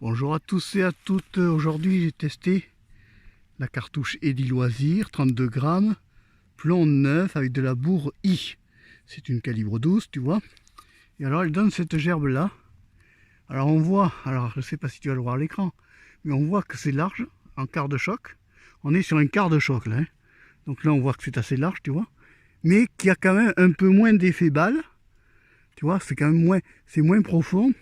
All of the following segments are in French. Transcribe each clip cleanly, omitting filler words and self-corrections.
Bonjour à tous et à toutes. Aujourd'hui j'ai testé la cartouche Eddy Loisir 32 grammes, plomb neuf avec de la bourre I. C'est une calibre 12, tu vois. Et alors elle donne cette gerbe là. Alors on voit, alors je sais pas si tu vas le voir à l'écran, mais on voit que c'est large, en quart de choc. On est sur un quart de choc là, hein. Donc là on voit que c'est assez large, tu vois. Mais qu'il y a quand même un peu moins d'effet balle. Tu vois, c'est quand même moins, c'est moins profond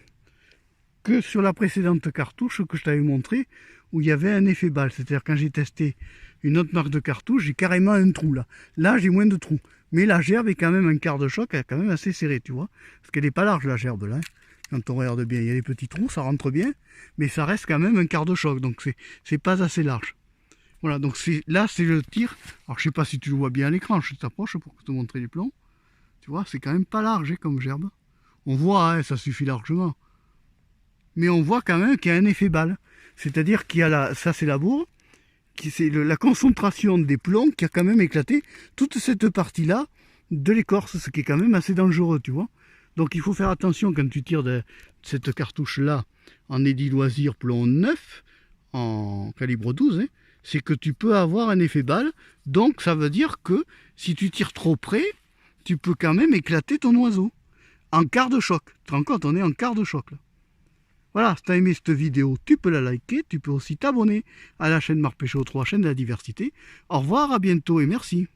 que sur la précédente cartouche que je t'avais montré, où il y avait un effet balle. C'est-à-dire quand j'ai testé une autre marque de cartouche, j'ai carrément un trou là. Là j'ai moins de trous. Mais la gerbe est quand même un quart de choc, elle est quand même assez serrée, tu vois. Parce qu'elle n'est pas large la gerbe là, hein. Quand on regarde bien, il y a des petits trous, ça rentre bien, mais ça reste quand même un quart de choc, donc c'est pas assez large. Voilà, donc là c'est le tir. Alors je sais pas si tu le vois bien à l'écran, je t'approche pour te montrer les plombs. Tu vois, c'est quand même pas large, hein, comme gerbe. On voit, hein, ça suffit largement. Mais on voit quand même qu'il y a un effet balle. C'est-à-dire qu'il y a ça c'est la bourre, c'est la concentration des plombs qui a quand même éclaté toute cette partie-là de l'écorce, ce qui est quand même assez dangereux, tu vois. Donc il faut faire attention quand tu tires de cette cartouche-là en Eddy Loisir plomb 9, en calibre 12, hein, c'est que tu peux avoir un effet balle. Donc ça veut dire que si tu tires trop près, tu peux quand même éclater ton oiseau. En quart de choc. Tu te rends compte, on est en quart de choc là. Voilà, si tu as aimé cette vidéo, tu peux la liker, tu peux aussi t'abonner à la chaîne Marc Péchaud 3, chaîne de la diversité. Au revoir, à bientôt et merci.